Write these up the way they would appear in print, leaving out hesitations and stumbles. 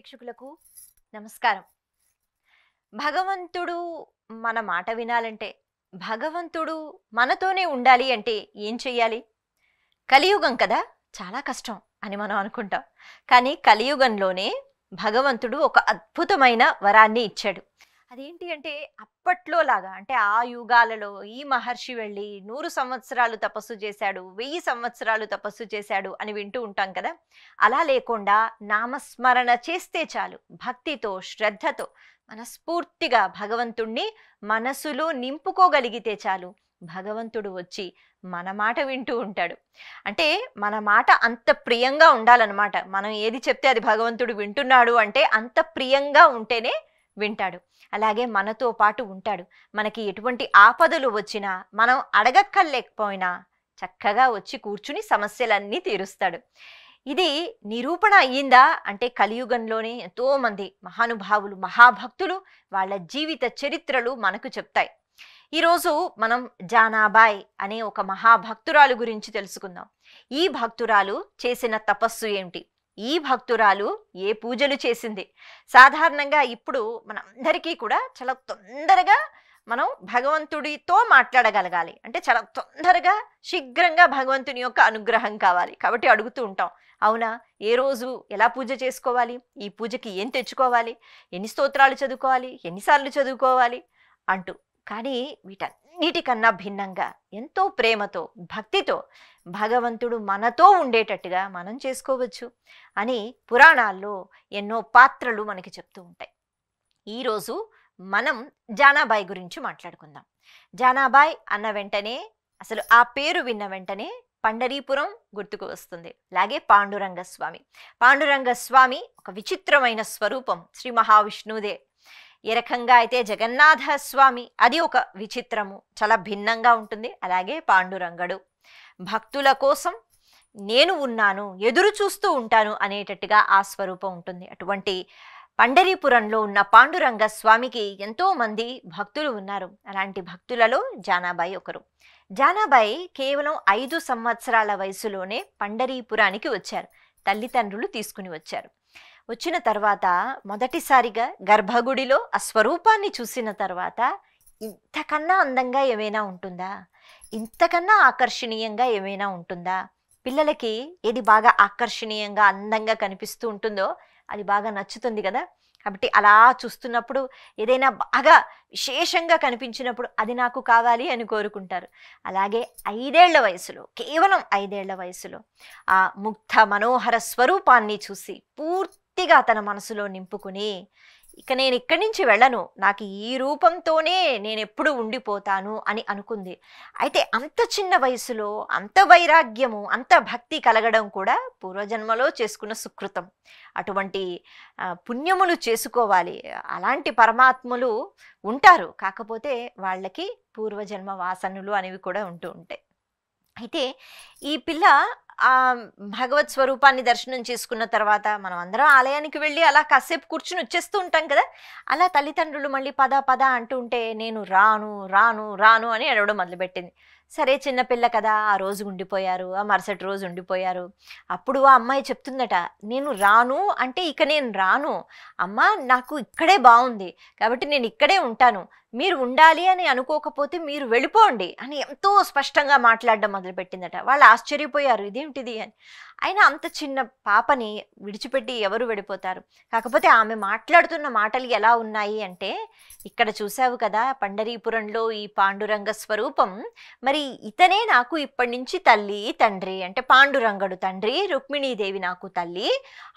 ప్రేక్షకులకు నమస్కారం. భగవంతుడు మన మాట వినాలంటే, భగవంతుడు మనతోనే ఉండాలి అంటే ఏం చెయ్యాలి? కలియుగం కదా, చాలా కష్టం అని మనం అనుకుంటాం. కానీ కలియుగంలోనే భగవంతుడు ఒక అద్భుతమైన వరాన్ని ఇచ్చాడు. అదేంటి అంటే అప్పట్లో లాగా, అంటే ఆ యుగాలలో ఈ మహర్షి వెళ్ళి 100 సంవత్సరాలు తపస్సు చేశాడు, 1000 సంవత్సరాలు తపస్సు చేశాడు అని వింటూ ఉంటాం కదా. అలా లేకుండా నామస్మరణ చేస్తే చాలు, భక్తితో శ్రద్ధతో మనస్ఫూర్తిగా భగవంతుణ్ణి మనసులో నింపుకోగలిగితే చాలు, భగవంతుడు వచ్చి మన మాట వింటూ ఉంటాడు. అంటే మన మాట అంత ప్రియంగా ఉండాలన్నమాట. మనం ఏది చెప్తే అది భగవంతుడు వింటున్నాడు అంటే అంత ప్రియంగా ఉంటేనే వింటాడు. అలాగే మనతో పాటు ఉంటాడు. మనకి ఎటువంటి ఆపదలు వచ్చినా మనం అడగక్కర్లేకపోయినా చక్కగా వచ్చి కూర్చుని సమస్యలన్నీ తీరుస్తాడు. ఇది నిరూపణ అయ్యిందా అంటే కలియుగంలోనే ఎంతో మంది మహానుభావులు, మహాభక్తులు వాళ్ళ జీవిత చరిత్రలు మనకు చెప్తాయి. ఈరోజు మనం జానాబాయ్ అనే ఒక మహాభక్తురాలు గురించి తెలుసుకుందాం. ఈ భక్తురాలు చేసిన తపస్సు ఏమిటి? ఈ భక్తురాలు ఏ పూజలు చేసింది? సాధారణంగా ఇప్పుడు మనందరికీ కూడా చాలా తొందరగా మనం భగవంతుడితో మాట్లాడగలగాలి అంటే చాలా తొందరగా శీఘ్రంగా భగవంతుని యొక్క అనుగ్రహం కావాలి. కాబట్టి అడుగుతూ ఉంటాం, అవునా, ఏ రోజు ఎలా పూజ చేసుకోవాలి, ఈ పూజకి ఏం తెచ్చుకోవాలి, ఎన్ని స్తోత్రాలు చదువుకోవాలి, ఎన్నిసార్లు చదువుకోవాలి అంటూ. కానీ వీటన్నిటికన్నా భిన్నంగా ఎంతో ప్రేమతో భక్తితో భగవంతుడు మనతో ఉండేటట్టుగా మనం చేసుకోవచ్చు అని పురాణాల్లో ఎన్నో పాత్రలు మనకి చెప్తూ ఉంటాయి. ఈరోజు మనం జానాబాయ్ గురించి మాట్లాడుకుందాం. జానాబాయ్ అన్న వెంటనే, అసలు ఆ పేరు విన్న వెంటనే పండరీపురం గుర్తుకు వస్తుంది. అలాగే పాండురంగ స్వామి. పాండురంగ స్వామి ఒక విచిత్రమైన స్వరూపం, శ్రీ మహావిష్ణువుదే. ఏ రకంగా అయితే జగన్నాథ స్వామి అది ఒక విచిత్రము, చాలా భిన్నంగా ఉంటుంది. అలాగే పాండురంగడు భక్తుల కోసం నేను ఉన్నాను, ఎదురు చూస్తూ ఉంటాను అనేటట్టుగా ఆ స్వరూపం ఉంటుంది. అటువంటి పండరీపురంలో ఉన్న పాండురంగ స్వామికి ఎంతో మంది భక్తులు ఉన్నారు. అలాంటి భక్తులలో జానాబాయి ఒకరు. జానాబాయి కేవలం 5 సంవత్సరాల వయసులోనే పండరీపురానికి వచ్చారు. తల్లిదండ్రులు తీసుకుని వచ్చారు. వచ్చిన తర్వాత మొదటిసారిగా గర్భగుడిలో ఆ స్వరూపాన్ని చూసిన తర్వాత ఇంతకన్నా అందంగా ఏమైనా ఉంటుందా, ఇంతకన్నా ఆకర్షణీయంగా ఏమైనా ఉంటుందా? పిల్లలకి ఏది బాగా ఆకర్షణీయంగా అందంగా కనిపిస్తూ ఉంటుందో అది బాగా నచ్చుతుంది కదా. కాబట్టి అలా చూస్తున్నప్పుడు ఏదైనా బాగా విశేషంగా కనిపించినప్పుడు అది నాకు కావాలి అని కోరుకుంటారు. అలాగే 5 ఏళ్ల వయసులో, కేవలం 5 ఏళ్ల వయసులో ఆ ముగ్ధ మనోహర స్వరూపాన్ని చూసి పూర్తిగా తన మనసులో నింపుకుని, ఇక నేను ఇక్కడి నుంచి వెళ్ళను, నాకు ఈ రూపంతోనే నేను ఎప్పుడు ఉండిపోతాను అని అనుకుంది. అయితే అంత చిన్న వయసులో అంత వైరాగ్యము, అంత భక్తి కలగడం కూడా పూర్వజన్మలో చేసుకున్న సుకృతం. అటువంటి పుణ్యములు చేసుకోవాలి. అలాంటి పరమాత్ములు ఉంటారు, కాకపోతే వాళ్ళకి పూర్వజన్మ వాసనలు అనేవి కూడా ఉంటూ ఉంటాయి. అయితే ఈ పిల్ల ఆ భగవత్ స్వరూపాన్ని దర్శనం చేసుకున్న తర్వాత మనం అందరం ఆలయానికి వెళ్ళి అలా కాసేపు కూర్చుని వచ్చేస్తూ ఉంటాం కదా. అలా తల్లిదండ్రులు మళ్ళీ పద పద అంటూ ఉంటే నేను రాను రాను రాను అని అడవడం మొదలుపెట్టింది. సరే, చిన్నపిల్ల కదా, ఆ రోజు ఉండిపోయారు, ఆ మరుసటి రోజు ఉండిపోయారు. అప్పుడు ఆ అమ్మాయి చెప్తుందట, నేను రాను అంటే ఇక నేను రాను అమ్మ, నాకు ఇక్కడే బాగుంది కాబట్టి నేను ఇక్కడే ఉంటాను, మీరు ఉండాలి అని అనుకోకపోతే మీరు వెళ్ళిపోండి అని ఎంతో స్పష్టంగా మాట్లాడడం మొదలుపెట్టిందట. వాళ్ళు ఆశ్చర్యపోయారు, ఇదేంటిది అని. అయినా అంత చిన్న పాపని విడిచిపెట్టి ఎవరు వెళ్ళిపోతారు? కాకపోతే ఆమె మాట్లాడుతున్న మాటలు ఎలా ఉన్నాయి అంటే, ఇక్కడ చూసావు కదా పండరీపురంలో ఈ పాండురంగ స్వరూపం, మరి ఇతనే నాకు ఇప్పటి నుంచి తల్లి తండ్రి, అంటే పాండురంగడు తండ్రి, రుక్మిణీదేవి నాకు తల్లి,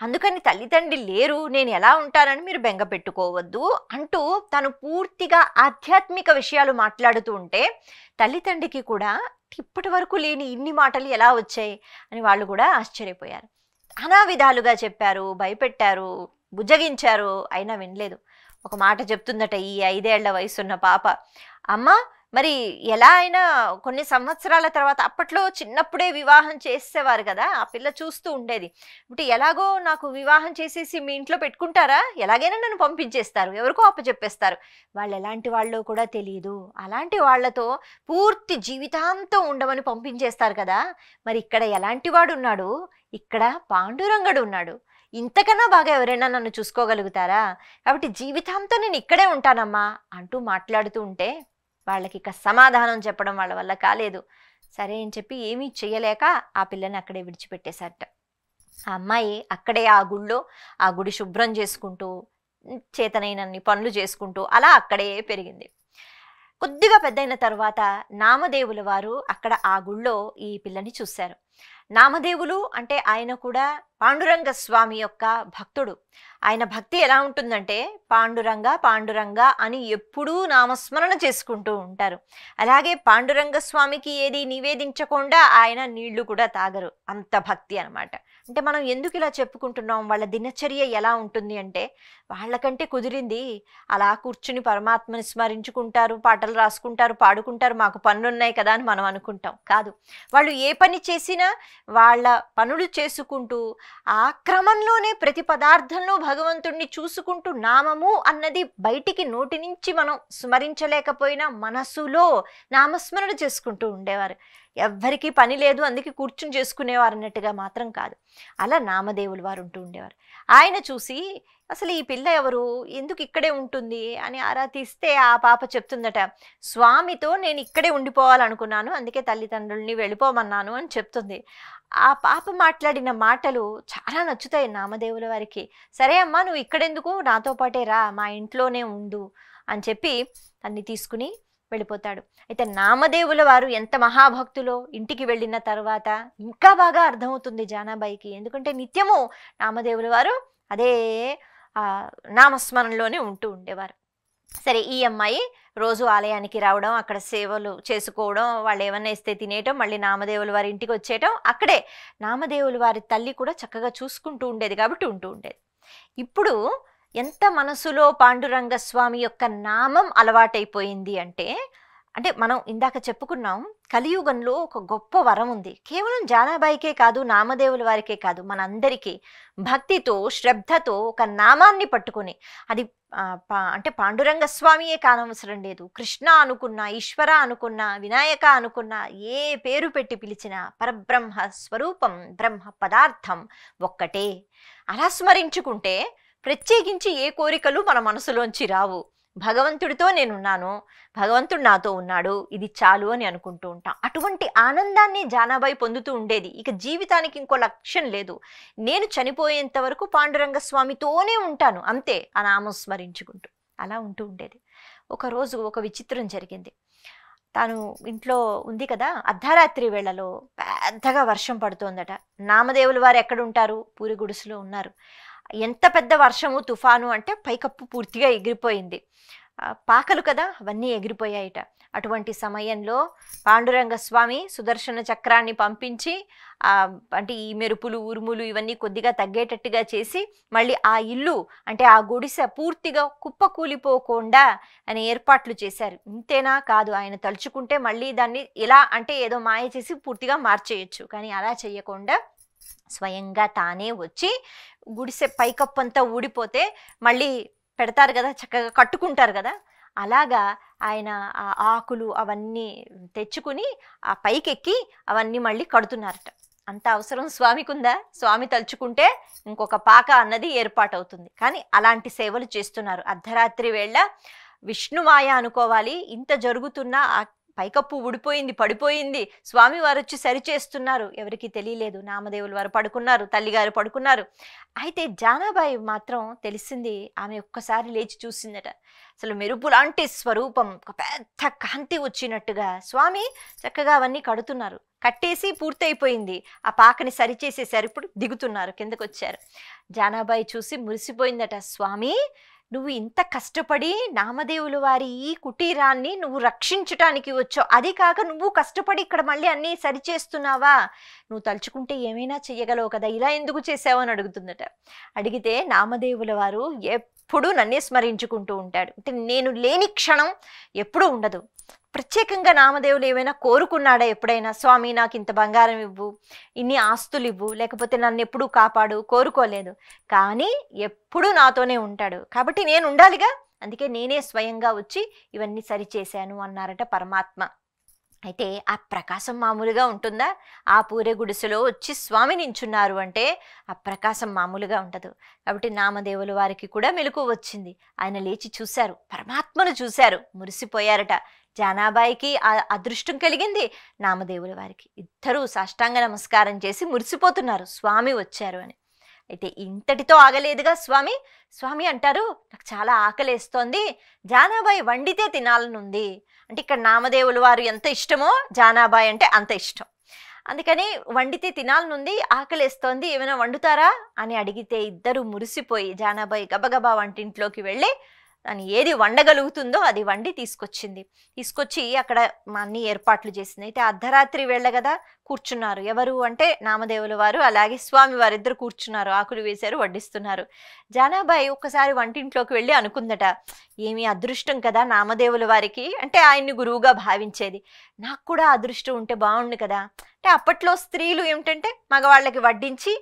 అందుకని తల్లి తండ్రి లేరు, నేను ఎలా ఉంటానని మీరు బెంగ పెట్టుకోవద్దు అంటూ తను పూర్తిగా ఆధ్యాత్మిక విషయాలు మాట్లాడుతూ ఉంటే తల్లిదండ్రికి కూడా ఇప్పటి వరకు లేని ఇన్ని మాటలు ఎలా వచ్చాయి అని వాళ్ళు కూడా ఆశ్చర్యపోయారు. నానా విధాలుగా చెప్పారు, భయపెట్టారు, బుజ్జగించారు, అయినా వినలేదు. ఒక మాట చెప్తుందట ఈ 5 ఏళ్ల వయసున్న పాప, అమ్మ మరి ఎలా అయినా కొన్ని సంవత్సరాల తర్వాత, అప్పట్లో చిన్నప్పుడే వివాహం చేసేవారు కదా, ఆ పిల్ల చూస్తూ ఉండేది. అంటే ఎలాగో నాకు వివాహం చేసేసి మీ ఇంట్లో పెట్టుకుంటారా, ఎలాగైనా నన్ను పంపించేస్తారు, ఎవరికో అప్పచెప్పేస్తారు, వాళ్ళు ఎలాంటి వాళ్ళో కూడా తెలియదు, అలాంటి వాళ్లతో పూర్తి జీవితాంతం ఉండమని పంపించేస్తారు కదా. మరి ఇక్కడ ఎలాంటి వాడు ఉన్నాడు? ఇక్కడ పాండురంగడు ఉన్నాడు. ఇంతకన్నా బాగా ఎవరైనా నన్ను చూసుకోగలుగుతారా? కాబట్టి జీవితాంతం నేను ఇక్కడే ఉంటానమ్మా అంటూ మాట్లాడుతూ ఉంటే వాళ్ళకి ఇక సమాధానం చెప్పడం వాళ్ళ వల్ల కాలేదు. సరే అని చెప్పి ఏమీ చెయ్యలేక ఆ పిల్లని అక్కడే విడిచిపెట్టేశారట. ఆ అమ్మాయి అక్కడే ఆ గుళ్ళో ఆ గుడి శుభ్రం చేసుకుంటూ చేతనైనన్ని పనులు చేసుకుంటూ అలా అక్కడే పెరిగింది. కొద్దిగా పెద్దయిన తర్వాత నామదేవుల వారు అక్కడ ఆ గుళ్ళో ఈ పిల్లని చూశారు. నామదేవులు అంటే ఆయన కూడా పాండురంగ స్వామి యొక్క భక్తుడు. ఆయన భక్తి ఎలా ఉంటుందంటే పాండురంగ పాండురంగ అని ఎప్పుడూ నామస్మరణ చేసుకుంటూ ఉంటారు. అలాగే పాండురంగ స్వామికి ఏది నివేదించకుండా ఆయన నీళ్లు కూడా తాగరు, అంత భక్తి అనమాట. అంటే మనం ఎందుకు ఇలా చెప్పుకుంటున్నాం, వాళ్ళ దినచర్య ఎలా ఉంటుంది అంటే వాళ్ళకంటే కుదిరింది అలా కూర్చుని పరమాత్మని స్మరించుకుంటారు, పాటలు రాసుకుంటారు, పాడుకుంటారు, మాకు పనులున్నాయి కదా అని మనం అనుకుంటాం. కాదు, వాళ్ళు ఏ పని చేసినా వాళ్ళ పనులు చేసుకుంటూ ఆ క్రమంలోనే ప్రతి పదార్థంలో భగవంతుణ్ణి చూసుకుంటూ నామము అన్నది బయటికి నోటి నుంచి మనం స్మరించలేకపోయినా మనసులో నామస్మరణ చేసుకుంటూ ఉండేవారు. ఎవ్వరికీ పని లేదు అందుకే కూర్చుని చేసుకునేవారు అన్నట్టుగా మాత్రం కాదు. అలా నామదేవులు వారు ఉంటూ ఉండేవారు. ఆయన చూసి అసలు ఈ పిల్ల ఎవరు, ఎందుకు ఇక్కడే ఉంటుంది అని ఆరా తీస్తే ఆ పాప చెప్తుందట, స్వామితో నేను ఇక్కడే ఉండిపోవాలనుకున్నాను, అందుకే తల్లిదండ్రుల్ని వెళ్ళిపోమన్నాను అని చెప్తుంది. ఆ పాప మాట్లాడిన మాటలు చాలా నచ్చుతాయి నామదేవుల వారికి. సరే అమ్మా, నువ్వు ఇక్కడెందుకు, నాతో పాటే రా, మా ఇంట్లోనే ఉండు అని చెప్పి అన్ని తీసుకుని వెళ్ళిపోతాడు. అయితే నామదేవుల వారు ఎంత మహాభక్తులో ఇంటికి వెళ్ళిన తర్వాత ఇంకా బాగా అర్థమవుతుంది జానాబాయికి. ఎందుకంటే నిత్యము నామదేవుల వారు అదే నామస్మరణలోనే ఉంటూ ఉండేవారు. సరే, ఈ అమ్మాయి రోజు ఆలయానికి రావడం, అక్కడ సేవలు చేసుకోవడం, వాళ్ళు ఏమన్నా ఇస్తే తినేయటం, మళ్ళీ నామదేవుల వారి ఇంటికి వచ్చేయటం, అక్కడే నామదేవుల వారి తల్లి కూడా చక్కగా చూసుకుంటూ ఉండేది కాబట్టి ఉంటూ ఉండేది. ఇప్పుడు ఎంత మనసులో పాండురంగ స్వామి యొక్క నామం అలవాటైపోయింది అంటే మనం ఇందాక చెప్పుకున్నాం, కలియుగంలో ఒక గొప్ప వరం ఉంది. కేవలం జానాబాయికే కాదు, నామదేవుల వారికే కాదు, మనందరికీ భక్తితో శ్రద్ధతో ఒక నామాన్ని పట్టుకొని, అది అంటే పాండురంగ స్వామియే కానవసరం లేదు, కృష్ణ అనుకున్నా, ఈశ్వర అనుకున్నా, వినాయక అనుకున్నా, ఏ పేరు పెట్టి పిలిచినా పరబ్రహ్మ స్వరూపం బ్రహ్మ పదార్థం ఒక్కటే. అలా స్మరించుకుంటే ప్రత్యేకించి ఏ కోరికలు మన మనసులోంచి రావు. భగవంతుడితో నేనున్నాను, భగవంతుడు నాతో ఉన్నాడు, ఇది చాలు అని అనుకుంటూ ఉంటాం. అటువంటి ఆనందాన్ని జానాబాయి పొందుతూ ఉండేది. ఇక జీవితానికి ఇంకో లక్ష్యం లేదు, నేను చనిపోయేంత వరకు పాండురంగ స్వామితోనే ఉంటాను అంతే, ఆ నామం స్మరించుకుంటూ అలా ఉంటూ ఉండేది. ఒకరోజు ఒక విచిత్రం జరిగింది. తాను ఇంట్లో ఉంది కదా, అర్ధరాత్రి వేళలో పెద్దగా వర్షం పడుతోందట. నామదేవుల వారు ఎక్కడుంటారు, పూరి గుడిసెలో ఉన్నారు. ఎంత పెద్ద వర్షము తుఫాను అంటే పైకప్పు పూర్తిగా ఎగిరిపోయింది, పాకలు కదా అవన్నీ ఎగిరిపోయాయిట. అటువంటి సమయంలో పాండురంగ స్వామి సుదర్శన చక్రాన్ని పంపించి అంటే ఈ మెరుపులు ఉరుములు ఇవన్నీ కొద్దిగా తగ్గేటట్టుగా చేసి మళ్ళీ ఆ ఇల్లు అంటే ఆ గుడిసె పూర్తిగా కుప్పకూలిపోకుండా అని ఏర్పాట్లు చేశారు. ఇంతేనా కాదు, ఆయన తలుచుకుంటే మళ్ళీ దాన్ని ఇలా అంటే ఏదో మాయ చేసి పూర్తిగా మార్చేయచ్చు, కానీ అలా చేయకుండా స్వయంగా తానే వచ్చి గుడిసె పైకప్పంతా ఊడిపోతే మళ్ళీ పెడతారు కదా, చక్కగా కట్టుకుంటారు కదా, అలాగా ఆయన ఆ ఆకులు అవన్నీ తెచ్చుకుని ఆ పైకెక్కి అవన్నీ మళ్ళీ కడుతున్నారట. అంత అవసరం స్వామికి ఉందా? స్వామి తలుచుకుంటే ఇంకొక పాక అన్నది ఏర్పాటవుతుంది, కానీ అలాంటి సేవలు చేస్తున్నారు. అర్ధరాత్రి వేళ విష్ణుమాయ అనుకోవాలి, ఇంత జరుగుతున్నా పైకప్పు ఊడిపోయింది, పడిపోయింది, స్వామి వారు వచ్చి సరిచేస్తున్నారు, ఎవరికి తెలియలేదు. నామదేవులు వారు పడుకున్నారు, తల్లిగారు పడుకున్నారు. అయితే జానాబాయి మాత్రం తెలిసింది, ఆమె ఒక్కసారి లేచి చూసిందట. అసలు మెరుపు లాంటి స్వరూపం, ఒక పెద్ద కాంతి వచ్చినట్టుగా స్వామి చక్కగా అవన్నీ కడుతున్నారు. కట్టేసి పూర్తయిపోయింది, ఆ పాకని సరిచేసేసారు, ఇప్పుడు దిగుతున్నారు, కిందకు వచ్చారు. జానాబాయి చూసి మురిసిపోయిందట, స్వామి నువ్వు ఇంత కష్టపడి నామదేవుల వారి ఈ కుటీరాన్ని నువ్వు రక్షించటానికి వచ్చావు, అది కాక నువ్వు కష్టపడి ఇక్కడ మళ్ళీ అన్నీ సరిచేస్తున్నావా, నువ్వు తలుచుకుంటే ఏమైనా చెయ్యగలవు కదా, ఇలా ఎందుకు చేసావు అని అడుగుతుందట. అడిగితే నామదేవుల వారు ఎప్పుడూ నన్నే స్మరించుకుంటూ ఉంటాడు, అంటే నేను లేని క్షణం ఎప్పుడూ ఉండదు. ప్రత్యేకంగా నామదేవులు ఏమైనా కోరుకున్నాడా ఎప్పుడైనా, స్వామి నాకు ఇంత బంగారం ఇవ్వు, ఇన్ని ఆస్తులు ఇవ్వు, లేకపోతే నన్ను ఎప్పుడూ కాపాడు, కోరుకోలేదు. కానీ ఎప్పుడూ నాతోనే ఉంటాడు, కాబట్టి నేను ఉండాలిగా, అందుకే నేనే స్వయంగా వచ్చి ఇవన్నీ సరిచేశాను అన్నారట పరమాత్మ. అయితే ఆ ప్రకాశం మామూలుగా ఉంటుందా? ఆ పూరే గుడిసెలో వచ్చి స్వామి నించున్నారు అంటే ఆ ప్రకాశం మామూలుగా ఉండదు. కాబట్టి నామదేవుల వారికి కూడా మెలకువ వచ్చింది. ఆయన లేచి చూశారు, పరమాత్మను చూశారు, మురిసిపోయారట. జానాబాయికి ఆ అదృష్టం కలిగింది, నామదేవుల వారికి. ఇద్దరూ సాష్టాంగ నమస్కారం చేసి మురిసిపోతున్నారు స్వామి వచ్చారు అని. అయితే ఇంతటితో ఆగలేదుగా స్వామి. స్వామి అంటారు, నాకు చాలా ఆకలేస్తోంది, జానాబాయి వండితే తినాలనుంది. అంటే ఇక్కడ నామదేవుల వారు ఎంత ఇష్టమో జానాబాయి అంటే అంత ఇష్టం. అందుకని వండితే తినాలనుంది, ఆకలేస్తోంది, ఏమైనా వండుతారా అని అడిగితే ఇద్దరు మురిసిపోయి జానాబాయి గబగబా వంటింట్లోకి వెళ్ళి దాన్ని ఏది వండగలుగుతుందో అది వండి తీసుకొచ్చి అక్కడ అన్ని ఏర్పాట్లు చేసింది. అయితే అర్ధరాత్రి వేళ కదా కూర్చున్నారు. ఎవరు అంటే నామదేవుల వారు అలాగే స్వామి వారిద్దరు కూర్చున్నారు, ఆకులు వేశారు, వడ్డిస్తున్నారు. జానాబాయి ఒక్కసారి వంటింట్లోకి వెళ్ళి అనుకుందట, ఏమి అదృష్టం కదా నామదేవుల వారికి, అంటే ఆయన్ని గురువుగా భావించేది, నాకు కూడా అదృష్టం ఉంటే బాగుండు కదా. అంటే అప్పట్లో స్త్రీలు ఏమిటంటే మగవాళ్ళకి వడ్డించి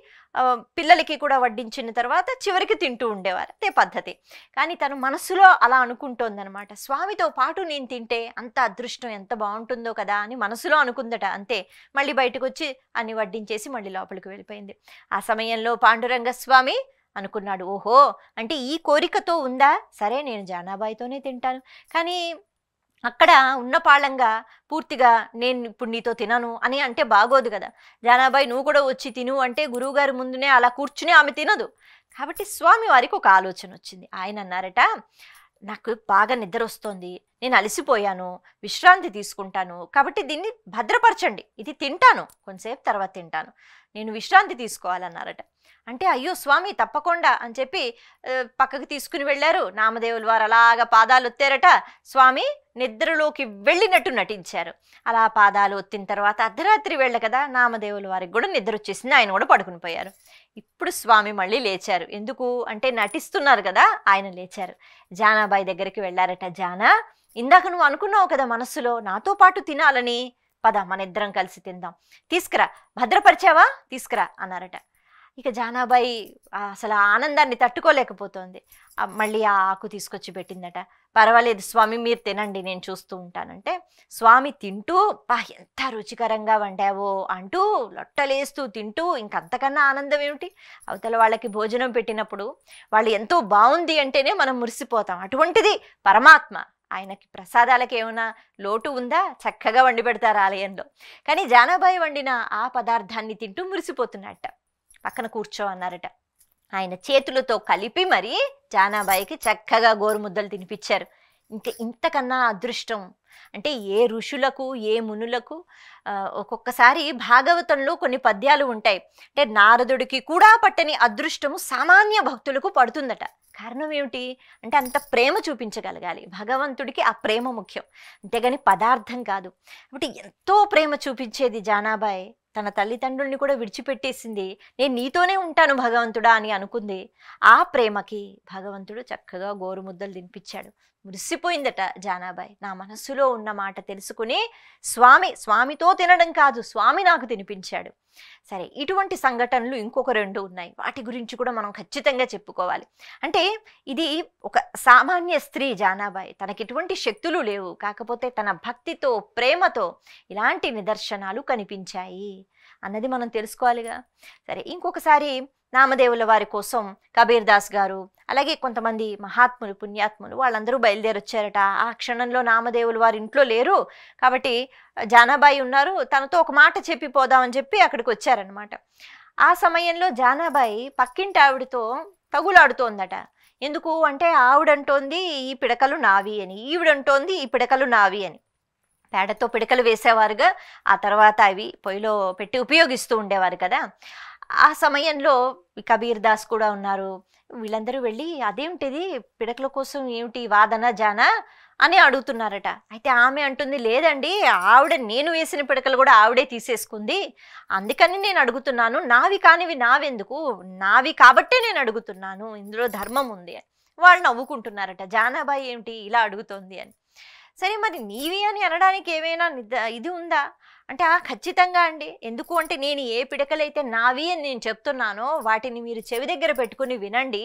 పిల్లలకి కూడా వడ్డించిన తర్వాత చివరికి తింటూ ఉండేవారు, అదే పద్ధతి. కానీ తను మనసులో అలా అనుకుంటోందనమాట, స్వామితో పాటు నేను తింటే అంత అదృష్టం ఎంత బాగుంటుందో కదా అని మనసులో అనుకుందట. అంతే, మళ్ళీ బయటకు వచ్చి అన్ని వడ్డించేసి మళ్ళీ లోపలికి వెళ్ళిపోయింది. ఆ సమయంలో పాండురంగ స్వామి అనుకున్నాడు, ఓహో అంటే ఈ కోరికతో ఉందా, సరే నేను జానాబాయితోనే తింటాను. కానీ అక్కడ ఉన్న పాళంగా పూర్తిగా నేను ఇప్పుడు నీతో తినను అని అంటే బాగోదు కదా. జానాబాయి నువ్వు కూడా వచ్చి తిను అంటే గురువుగారి ముందునే అలా కూర్చుని ఆమె తినదు. కాబట్టి స్వామి వారికి ఒక ఆలోచన వచ్చింది. ఆయన అన్నారట, నాకు బాగా నిద్ర వస్తోంది, నేను అలసిపోయాను, విశ్రాంతి తీసుకుంటాను, కాబట్టి దీన్ని భద్రపరచండి, ఇది తింటాను, కొంతసేపు తర్వాత తింటాను, నేను విశ్రాంతి తీసుకోవాలన్నారట. అంటే అయ్యో స్వామి తప్పకుండా అని చెప్పి పక్కకు తీసుకుని వెళ్ళారు. నామదేవుల వారు అలాగా పాదాలు ఒత్తారట, స్వామి నిద్రలోకి వెళ్ళినట్టు నటించారు. అలా పాదాలు ఒత్తిన తర్వాత అర్ధరాత్రి వేళ కదా, నామదేవుల వారికి కూడా నిద్ర వచ్చేసింది, ఆయన కూడా పడుకుని పోయారు. ఇప్పుడు స్వామి మళ్ళీ లేచారు. ఎందుకు అంటే నటిస్తున్నారు కదా, ఆయన లేచారు. జానాబాయి దగ్గరికి వెళ్ళారట, జానా ఇందాక నువ్వు అనుకున్నావు కదా మనస్సులో నాతో పాటు తినాలని, పద మన ఇద్దరం కలిసి తిందాం, తీసుకురా, భద్రపరిచావా, తీసుకురా అన్నారట. ఇక జానాబాయి అసలు ఆనందాన్ని తట్టుకోలేకపోతోంది. మళ్ళీ ఆ ఆకు తీసుకొచ్చి పెట్టిందట. పర్వాలేదు స్వామి మీరు తినండి, నేను చూస్తూ ఉంటానంటే స్వామి తింటూ, బా ఎంత రుచికరంగా వండావో అంటూ లొట్టలేస్తూ తింటూ, ఇంకంతకన్నా ఆనందం ఏమిటి. అవతల వాళ్ళకి భోజనం పెట్టినప్పుడు వాళ్ళు ఎంతో బాగుంది అంటేనే మనం మురిసిపోతాం. అటువంటిది పరమాత్మ, ఆయనకి ప్రసాదాలకి ఏమైనా లోటు ఉందా, చక్కగా వండి పెడతారు ఆలయంలో. కానీ జానాబాయి వండిన ఆ పదార్థాన్ని తింటూ మురిసిపోతున్నట్ట. పక్కన కూర్చో అన్నారట. ఆయన చేతులతో కలిపి మరి జానాబాయికి చక్కగా గోరుముద్దలు తినిపించారు. ఇంతకన్నా అదృష్టం అంటే ఏ ఋషులకు ఏ మునులకు. ఒక్కొక్కసారి భాగవతంలో కొన్ని పద్యాలు ఉంటాయి, అంటే నారదుడికి కూడా పట్టని అదృష్టము సామాన్య భక్తులకు పడుతుందట. కారణం ఏమిటి అంటే అంత ప్రేమ చూపించగలగాలి భగవంతుడికి, ఆ ప్రేమ ముఖ్యం, అంతేగాని పదార్థం కాదు. కాబట్టి ఎంతో ప్రేమ చూపించేది జానాబాయి, తన తల్లిదండ్రుల్ని కూడా విడిచిపెట్టేసింది, నేను నీతోనే ఉంటాను భగవంతుడా అని అనుకుంది. ఆ ప్రేమకి భగవంతుడు చక్కగా గోరుముద్దలు తినిపించాడు. మురిసిపోయిందట జానాబాయి. నా మనస్సులో ఉన్న మాట తెలుసుకుని స్వామితో తినడం కాదు, స్వామి నాకు తినిపించాడు. సరే, ఇటువంటి సంఘటనలు ఇంకొక 2 ఉన్నాయి, వాటి గురించి కూడా మనం ఖచ్చితంగా చెప్పుకోవాలి. అంటే ఇది ఒక సామాన్య స్త్రీ జానాబాయి, తనకి ఎటువంటి శక్తులు లేవు, కాకపోతే తన భక్తితో ప్రేమతో ఇలాంటి నిదర్శనాలు కనిపించాయి అన్నది మనం తెలుసుకోవాలిగా. సరే, ఇంకొకసారి నామదేవుల వారి కోసం కబీర్ దాస్ గారు అలాగే కొంతమంది మహాత్ములు పుణ్యాత్ములు వాళ్ళందరూ బయలుదేరొచ్చారట. ఆ క్షణంలో నామదేవులు వారి ఇంట్లో లేరు కాబట్టి జానాబాయి ఉన్నారు, తనతో ఒక మాట చెప్పి పోదామని చెప్పి అక్కడికి వచ్చారనమాట. ఆ సమయంలో జానాబాయి పక్కింటి ఆవిడతో తగులాడుతోందట. ఎందుకు అంటే ఆవిడంటోంది ఈ పిడకలు నావి అని, ఈవిడంటోంది ఈ పిడకలు నావి అని. పేడతో పిడకలు వేసేవారుగా, ఆ తర్వాత అవి పొయ్యిలో పెట్టి ఉపయోగిస్తూ ఉండేవారు కదా. ఆ సమయంలో కబీర్ దాస్ కూడా ఉన్నారు. వీళ్ళందరూ వెళ్ళి అదేమిటిది పిడకల కోసం ఏమిటి వాదన జానా అని అడుగుతున్నారట. అయితే ఆమె అంటుంది, లేదండి ఆవిడ నేను వేసిన పిడకలు కూడా ఆవిడే తీసేసుకుంది, అందుకని నేను అడుగుతున్నాను, నావి కానివి నావెందుకు, నావి కాబట్టే నేను అడుగుతున్నాను, ఇందులో ధర్మం ఉంది అని. వాళ్ళు నవ్వుకుంటున్నారట, జానాబాయి ఏమిటి ఇలా అడుగుతోంది అని. సరే, మరి నీవి అని అనడానికి ఏమైనా ఇది ఉందా అంటే ఖచ్చితంగా అండి. ఎందుకు అంటే నేను ఏ పిడకలైతే నావి అని నేను చెప్తున్నానో వాటిని మీరు చెవి దగ్గర పెట్టుకుని వినండి.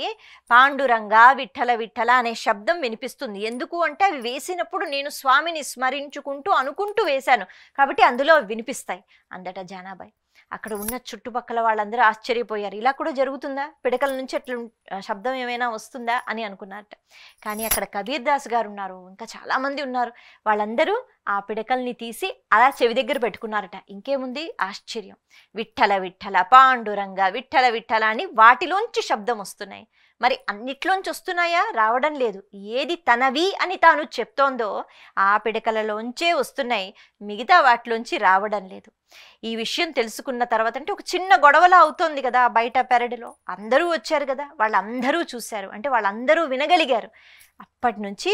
పాండురంగ విఠల విఠల అనే శబ్దం వినిపిస్తుంది. ఎందుకు అంటే అవి వేసినప్పుడు నేను స్వామిని స్మరించుకుంటూ అనుకుంటూ వేశాను కాబట్టి అందులో వినిపిస్తాయి అందట జానాబాయి. అక్కడ ఉన్న చుట్టుపక్కల వాళ్ళందరూ ఆశ్చర్యపోయారు. ఇలా కూడా జరుగుతుందా, పిడకల నుంచి అట్లా శబ్దం ఏమైనా వస్తుందా అని అనుకున్నారట. కానీ అక్కడ కబీర్ దాస్ గారు ఉన్నారు, ఇంకా చాలా మంది ఉన్నారు. వాళ్ళందరూ ఆ పిడకల్ని తీసి అలా చెవి దగ్గర పెట్టుకున్నారట. ఇంకేముంది ఆశ్చర్యం, విఠల విఠల పాండురంగ విఠల విఠల అని వాటిలోంచి శబ్దం వస్తున్నాయి. మరి అన్నిట్లోంచి వస్తున్నాయా? రావడం లేదు. ఏది తనవి అని తాను చెప్తోందో ఆ పిడకలలోంచే వస్తున్నాయి, మిగతా వాటిలోంచి రావడం లేదు. ఈ విషయం తెలుసుకున్న తర్వాత అంటే ఒక చిన్న గొడవలా అవుతోంది కదా బయట పెరడులో, అందరూ వచ్చారు కదా, వాళ్ళందరూ చూశారు, అంటే వాళ్ళందరూ వినగలిగారు. అప్పటి నుంచి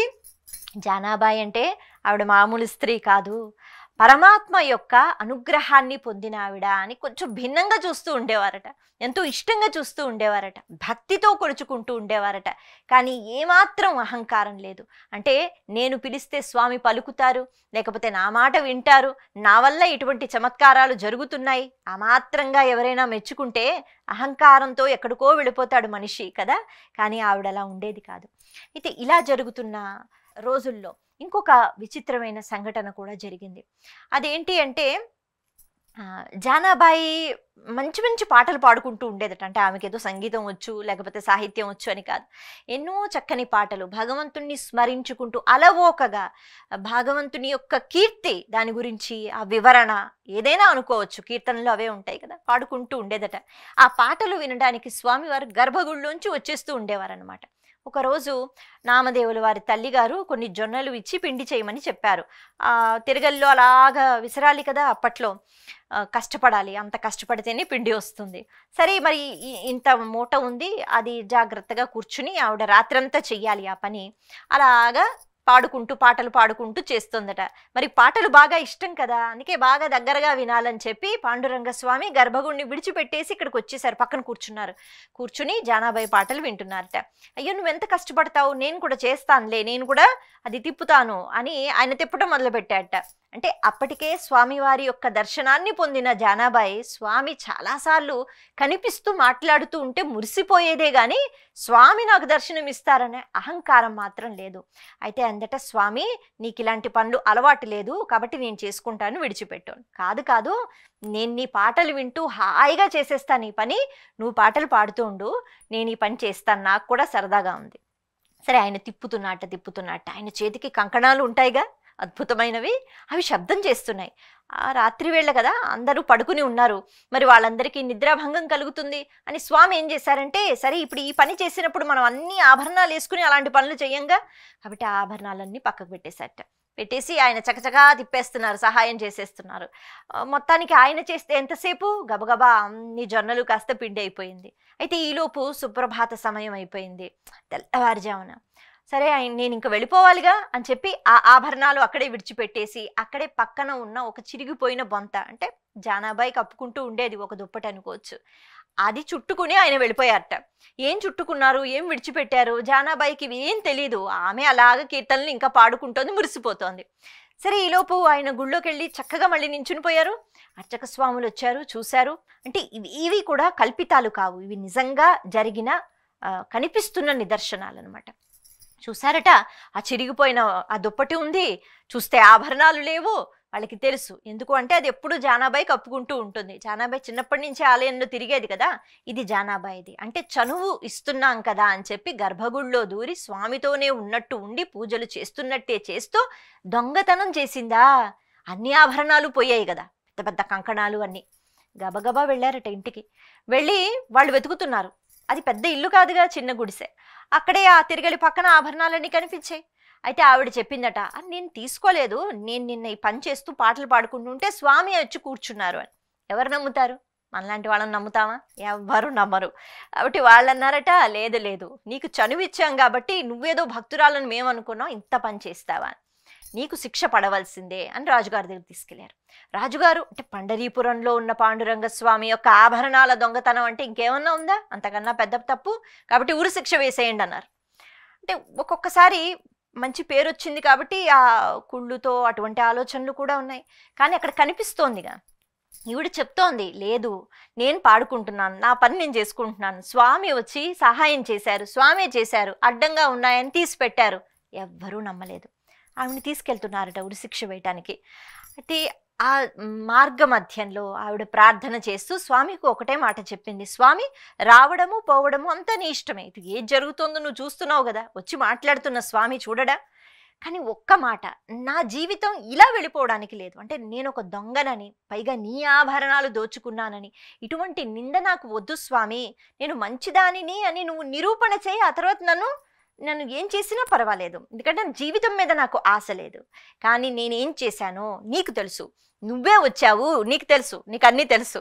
జానాబాయి అంటే ఆవిడ మామూలు స్త్రీ కాదు, పరమాత్మ యొక్క అనుగ్రహాన్ని పొందిన ఆవిడ అని కొంచెం భిన్నంగా చూస్తూ ఉండేవారట. ఎంతో ఇష్టంగా చూస్తూ ఉండేవారట, భక్తితో కొలుచుకుంటూ ఉండేవారట. కానీ ఏమాత్రం అహంకారం లేదు. అంటే నేను పిలిస్తే స్వామి పలుకుతారు, లేకపోతే నా మాట వింటారు, నా వల్ల ఇటువంటి చమత్కారాలు జరుగుతున్నాయి ఆ మాత్రంగా ఎవరైనా మెచ్చుకుంటే అహంకారంతో ఎక్కడికో వెళ్ళిపోతాడు మనిషి కదా. కానీ ఆవిడ అలా ఉండేది కాదు. అయితే ఇలా జరుగుతున్న రోజుల్లో ఇంకొక విచిత్రమైన సంఘటన కూడా జరిగింది. అదేంటి అంటే జానాబాయి మంచి మంచి పాటలు పాడుకుంటూ ఉండేదట. అంటే ఆమెకి ఏదో సంగీతం వచ్చు లేకపోతే సాహిత్యం వచ్చు అని కాదు, ఎన్నో చక్కని పాటలు భగవంతుణ్ణి స్మరించుకుంటూ అలవోకగా భగవంతుని యొక్క కీర్తి, దాని గురించి ఆ వివరణ ఏదైనా అనుకోవచ్చు, కీర్తనలు అవే ఉంటాయి కదా, పాడుకుంటూ ఉండేదట. ఆ పాటలు వినడానికి స్వామివారు గర్భగుడిలోంచి వచ్చేస్తూ ఉండేవారనమాట. ఒకరోజు నామదేవుల వారి తల్లిగారు కొన్ని జొన్నలు ఇచ్చి పిండి చేయమని చెప్పారు. తిరగల్లో అలాగా విసరాలి కదా, అప్పట్లో కష్టపడాలి, అంత కష్టపడితేనే పిండి వస్తుంది. సరే మరి ఇంత మూట ఉంది, అది జాగ్రత్తగా కూర్చుని ఆవిడ రాత్రంతా చెయ్యాలి ఆ పని. అలాగా పాడుకుంటూ పాటలు పాడుకుంటూ చేస్తుందట. మరి పాటలు బాగా ఇష్టం కదా, అందుకే బాగా దగ్గరగా వినాలని చెప్పి పాండురంగ స్వామి గర్భగుడిని విడిచిపెట్టేసి ఇక్కడికి వచ్చేసారు, పక్కన కూర్చున్నారు. కూర్చుని జానాబాయి పాటలు వింటున్నారట. అయ్యో నువ్వెంత కష్టపడతావు, నేను కూడా చేస్తానులే, నేను కూడా అది తిప్పుతాను అని ఆయన తిప్పటం మొదలుపెట్టాడట. అంటే అప్పటికే స్వామివారి యొక్క దర్శనాన్ని పొందిన జానాబాయి స్వామి చాలాసార్లు కనిపిస్తూ మాట్లాడుతూ ఉంటే మురిసిపోయేదే కానీ స్వామి నాకు దర్శనం ఇస్తారనే అహంకారం మాత్రం లేదు. అయితే అందట స్వామి నీకు ఇలాంటి పనులు అలవాటు లేదు కాబట్టి నేను చేసుకుంటాను, విడిచిపెట్టాను. కాదు కాదు, నేను నీ పాటలు వింటూ హాయిగా చేసేస్తాను ఈ పని, నువ్వు పాటలు పాడుతూ ఉండు, నేను ఈ పని చేస్తాను, నాకు కూడా సరదాగా ఉంది. సరే ఆయన తిప్పుతున్నట్ట ఆయన చేతికి కంకణాలు ఉంటాయిగా అద్భుతమైనవి, అవి శబ్దం చేస్తున్నాయి. ఆ రాత్రి వేళ కదా, అందరూ పడుకుని ఉన్నారు, మరి వాళ్ళందరికీ నిద్రాభంగం కలుగుతుంది అని స్వామి ఏం చేశారంటే, సరే ఇప్పుడు ఈ పని చేసినప్పుడు మనం అన్ని ఆభరణాలు వేసుకుని అలాంటి పనులు చెయ్యంగా, కాబట్టి ఆ ఆభరణాలన్నీ పక్కకు పెట్టేసి ఆయన చకచకా తిప్పేస్తున్నారు, సహాయం చేసేస్తున్నారు. మొత్తానికి ఆయన చేస్తే ఎంతసేపు గబగబా అన్ని జొన్నలు కాస్త పిండి అయిపోయింది. అయితే ఈలోపు సుప్రభాత సమయం అయిపోయింది, తెల్లవారుజామున. సరే నేను ఇంక వెళ్ళిపోవాలిగా అని చెప్పి ఆ ఆభరణాలు అక్కడే విడిచిపెట్టేసి అక్కడే పక్కన ఉన్న ఒక చిరిగిపోయిన బొంత, అంటే జానాబాయి కప్పుకుంటూ ఉండేది ఒక దుప్పటి అనుకోవచ్చు, అది చుట్టుకుని ఆయన వెళ్ళిపోయారట. ఏం చుట్టుకున్నారు, ఏం విడిచిపెట్టారు, జానాబాయికి ఏం తెలీదు, ఆమె అలాగ కీర్తనలు ఇంకా పాడుకుంటోంది, మురిసిపోతోంది. సరే ఈలోపు ఆయన గుళ్ళోకి వెళ్ళి చక్కగా మళ్ళీ నించుని పోయారు. అర్చక స్వాములు వచ్చారు, చూశారు. అంటే ఇవి కూడా కల్పితాలు కావు, ఇవి నిజంగా జరిగిన కనిపిస్తున్న నిదర్శనాలు అనమాట. చూసారట, ఆ చిరిగిపోయిన ఆ దుప్పటి ఉంది, చూస్తే ఆభరణాలు లేవు. వాళ్ళకి తెలుసు, ఎందుకు అంటే అది ఎప్పుడు జానాబాయి కప్పుకుంటూ ఉంటుంది. జానాబాయి చిన్నప్పటి నుంచి ఆలయంలో తిరిగేది కదా, ఇది జానాబాయిది, అంటే చనువు ఇస్తున్నాం కదా అని చెప్పి గర్భగుడిలో దూరి స్వామితోనే ఉన్నట్టు ఉండి పూజలు చేస్తున్నట్టే చేస్తూ దొంగతనం చేసిందా. అన్ని ఆభరణాలు పోయాయి కదా, పెద్ద పెద్ద కంకణాలు అన్నీ. గబగబా వెళ్ళారట ఇంటికి. వెళ్ళి వాళ్ళు వెతుకుతున్నారు, అది పెద్ద ఇల్లు కాదుగా, చిన్న గుడిసె. అక్కడే ఆ తిరగలి పక్కన ఆభరణాలన్నీ కనిపించాయి. అయితే ఆవిడ చెప్పిందట, నేను తీసుకోలేదు, నేను నిన్న ఈ పని చేస్తూ పాటలు పాడుకుంటుంటే స్వామి వచ్చి కూర్చున్నారు అని. ఎవరు నమ్ముతారు? మనలాంటి వాళ్ళని నమ్ముతామా? ఎవ్వరు నమ్మరు. కాబట్టి వాళ్ళు అన్నారట, లేదు నీకు చనువు ఇచ్చాం కాబట్టి నువ్వేదో భక్తురాలను మేమనుకున్నాం, ఇంత పని చేస్తావా, నీకు శిక్ష పడవలసిందే అని రాజుగారి దగ్గర తీసుకెళ్లారు. రాజుగారు అంటే పండరీపురంలో ఉన్న పాండురంగ స్వామి యొక్క ఆభరణాల దొంగతనం అంటే ఇంకేమన్నా ఉందా, అంతకన్నా పెద్ద తప్పు, కాబట్టి ఉరి శిక్ష వేసేయండి అన్నారు. అంటే ఒక్కొక్కసారి మంచి పేరొచ్చింది కాబట్టి ఆ కుళ్ళుతో అటువంటి ఆలోచనలు కూడా ఉన్నాయి. కానీ అక్కడ కనిపిస్తోందిగా. ఈవిడ చెప్తోంది, లేదు నేను పాడుకుంటున్నాను, నా పని నేను చేసుకుంటున్నాను, స్వామి వచ్చి సహాయం చేశారు, స్వామే చేశారు, అడ్డంగా ఉన్నాయని తీసి పెట్టారు. ఎవ్వరూ నమ్మలేదు. ఆవిడని తీసుకెళ్తున్నారట ఉరిశిక్ష వేయటానికి. అయితే ఆ మార్గ మధ్యంలో ఆవిడ ప్రార్థన చేస్తూ స్వామికి ఒకటే మాట చెప్పింది, స్వామి రావడము పోవడము అంతా నీ ఇష్టమే, ఇది ఏది జరుగుతుందో నువ్వు చూస్తున్నావు కదా, వచ్చి మాట్లాడుతున్న స్వామి చూడడా, కానీ ఒక్క మాట, నా జీవితం ఇలా వెళ్ళిపోవడానికి లేదు. అంటే నేను ఒక దొంగనని, పైగా నీ ఆభరణాలు దోచుకున్నానని ఇటువంటి నింద నాకు వద్దు స్వామి, నేను మంచిదానిని అని నువ్వు నిరూపణ చేయి, ఆ తర్వాత నన్ను ఏం చేసినా పర్వాలేదు, ఎందుకంటే నా జీవితం మీద నాకు ఆశ లేదు. కానీ నేనేం చేశానో నీకు తెలుసు, నువ్వే వచ్చావు, నీకు తెలుసు, నీకు అన్నీ తెలుసు,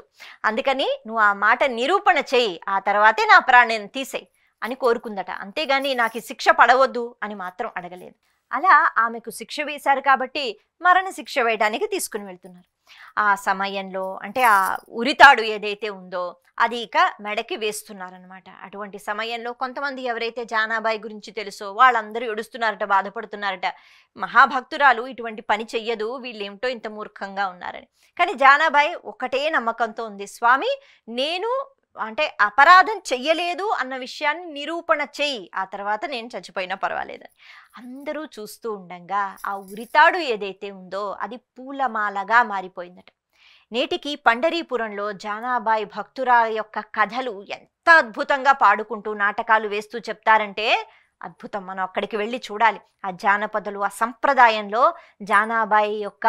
అందుకని నువ్వు ఆ మాట నిరూపణ చేయి, ఆ తర్వాతే నా ప్రాణాన్ని తీసేయి అని కోరుకుందట. అంతేగాని నాకు ఈ శిక్ష పడవద్దు అని మాత్రం అడగలేదు. అలా ఆమెకు శిక్ష వేశారు కాబట్టి మరణ శిక్ష వేయడానికి తీసుకుని వెళ్తున్నారు. ఆ సమయంలో అంటే ఆ ఉరితాడు ఏదైతే ఉందో అది ఇక మెడకి వేస్తున్నారనమాట. అటువంటి సమయంలో కొంతమంది ఎవరైతే జానాబాయి గురించి తెలుసో వాళ్ళందరూ ఏడుస్తున్నారట, బాధపడుతున్నారట. మహాభక్తురాలు ఇటువంటి పని చెయ్యదు, వీళ్ళేమిటో ఇంత మూర్ఖంగా ఉన్నారని. కానీ జానాబాయి ఒకటే నమ్మకంతో ఉంది, స్వామి నేను అంటే అపరాధం చెయ్యలేదు అన్న విషయాన్ని నిరూపణ చెయ్యి, ఆ తర్వాత నేను చచ్చిపోయినా పర్వాలేదని. అందరూ చూస్తూ ఉండంగా ఆ ఉరితాడు ఏదైతే ఉందో అది పూలమాలగా మారిపోయిందట. నేటికి పండరీపురంలో జానాబాయి భక్తురాల యొక్క కథలు ఎంత అద్భుతంగా పాడుకుంటూ నాటకాలు వేస్తూ చెప్తారంటే అద్భుతం. మనం అక్కడికి వెళ్ళి చూడాలి. ఆ జానపదలు, ఆ సంప్రదాయంలో జానాబాయి యొక్క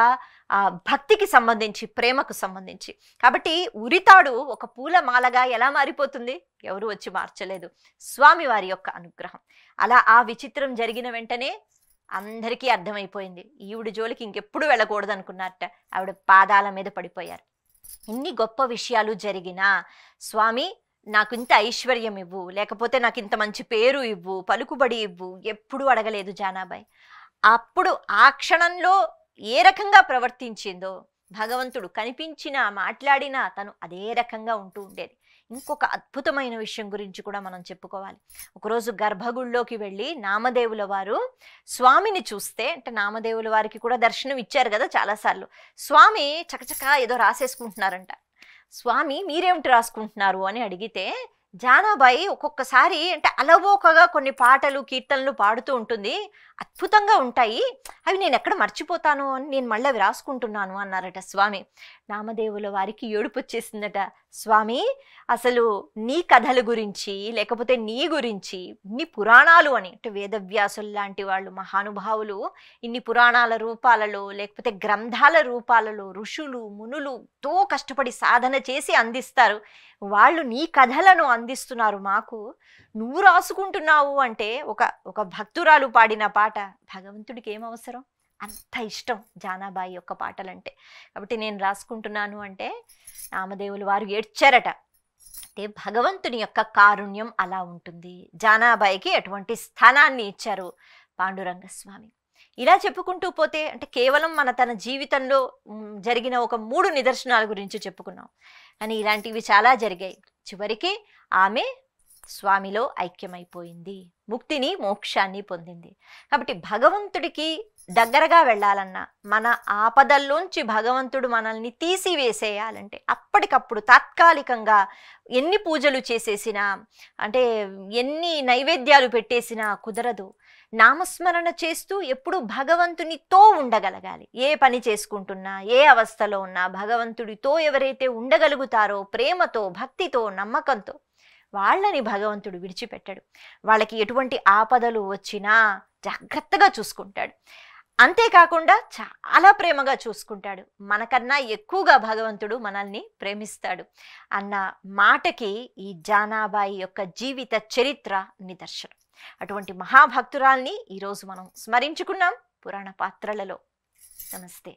ఆ భక్తికి సంబంధించి, ప్రేమకు సంబంధించి. కాబట్టి ఉరితాడు ఒక పూలమాలగా ఎలా మారిపోతుంది? ఎవరు వచ్చి మార్చలేదు, స్వామివారి యొక్క అనుగ్రహం. అలా ఆ విచిత్రం జరిగిన వెంటనే అందరికీ అర్థమైపోయింది, ఈవిడ జోలికి ఇంకెప్పుడు వెళ్ళకూడదు అనుకున్నారట. ఆవిడ పాదాల మీద పడిపోయారు. ఇన్ని గొప్ప విషయాలు జరిగినా స్వామి నాకు ఇంత ఐశ్వర్యం ఇవ్వు, లేకపోతే నాకు ఇంత మంచి పేరు ఇవ్వు, పలుకుబడి ఇవ్వు ఎప్పుడూ అడగలేదు జానాబాయి. అప్పుడు ఆ క్షణంలో ఏ రకంగా ప్రవర్తించిందో భగవంతుడు కనిపించినా మాట్లాడినా తను అదే రకంగా ఉంటూ ఉండేది. ఇంకొక అద్భుతమైన విషయం గురించి కూడా మనం చెప్పుకోవాలి. ఒకరోజు గర్భగుడిలోకి వెళ్ళి నామదేవుల వారు స్వామిని చూస్తే, అంటే నామదేవుల వారికి కూడా దర్శనం ఇచ్చారు కదా చాలాసార్లు, స్వామి చకచకా ఏదో రాసేసుకుంటున్నారంట. స్వామి మీరేమిటి రాసుకుంటున్నారు అని అడిగితే జానాబాయి ఒక్కొక్కసారి అంటే అలవోకగా కొన్ని పాటలు కీర్తనలు పాడుతూ ఉంటుంది, అద్భుతంగా ఉంటాయి, అవి నేను ఎక్కడ మర్చిపోతాను అని నేను మళ్ళీ అవి రాసుకుంటున్నాను అన్నారట స్వామి. నామదేవుల వారికి ఏడుపు వచ్చేసిందట. స్వామి అసలు నీ కథల గురించి, లేకపోతే నీ గురించి ఇన్ని పురాణాలు అని, అంటే వేదవ్యాసులు లాంటి వాళ్ళు మహానుభావులు ఇన్ని పురాణాల రూపాలలో లేకపోతే గ్రంథాల రూపాలలో ఋషులు మునులు ఎంతో కష్టపడి సాధన చేసి అందిస్తారు, వాళ్ళు నీ కథలను అందిస్తున్నారు మాకు, నువ్వు రాసుకుంటున్నావు అంటే ఒక భక్తురాలు పాడిన పాట భగవంతుడికి ఏం అవసరం? అంత ఇష్టం జానాబాయి యొక్క పాటలంటే. కాబట్టి నేను రాసుకుంటున్నాను అంటే నామదేవులు వారు ఏడ్చారట. అంటే భగవంతుని యొక్క కారుణ్యం అలా ఉంటుంది. జానాబాయికి అటువంటి స్థానాన్ని ఇచ్చారు పాండురంగ స్వామి. ఇలా చెప్పుకుంటూ పోతే అంటే కేవలం తన జీవితంలో జరిగిన ఒక 3 నిదర్శనాల గురించి చెప్పుకున్నాం, కానీ ఇలాంటివి చాలా జరిగాయి. చివరికి ఆమె స్వామిలో ఐక్యమైపోయింది, ముక్తిని మోక్షాన్ని పొందింది. కాబట్టి భగవంతుడికి దగ్గరగా వెళ్ళాలన్నా, మన ఆపదల్లోంచి భగవంతుడు మనల్ని తీసివేసేయాలంటే అప్పటికప్పుడు తాత్కాలికంగా ఎన్ని పూజలు చేసేసినా, అంటే ఎన్ని నైవేద్యాలు పెట్టేసినా కుదరదు. నామస్మరణ చేస్తూ ఎప్పుడు భగవంతునితో ఉండగలగాలి. ఏ పని చేసుకుంటున్నా, ఏ అవస్థలో ఉన్నా భగవంతుడితో ఎవరైతే ఉండగలుగుతారో, ప్రేమతో, భక్తితో, నమ్మకంతో, వాళ్ళని భగవంతుడు విడిచిపెట్టాడు. వాళ్ళకి ఎటువంటి ఆపదలు వచ్చినా జాగ్రత్తగా చూసుకుంటాడు. అంతేకాకుండా చాలా ప్రేమగా చూసుకుంటాడు. మనకన్నా ఎక్కువగా భగవంతుడు మనల్ని ప్రేమిస్తాడు అన్న మాటకి ఈ జానాబాయి యొక్క జీవిత చరిత్ర నిదర్శనం. అటువంటి మహాభక్తురాల్ని ఈరోజు మనం స్మరించుకున్నాం పురాణ పాత్రలలో. నమస్తే.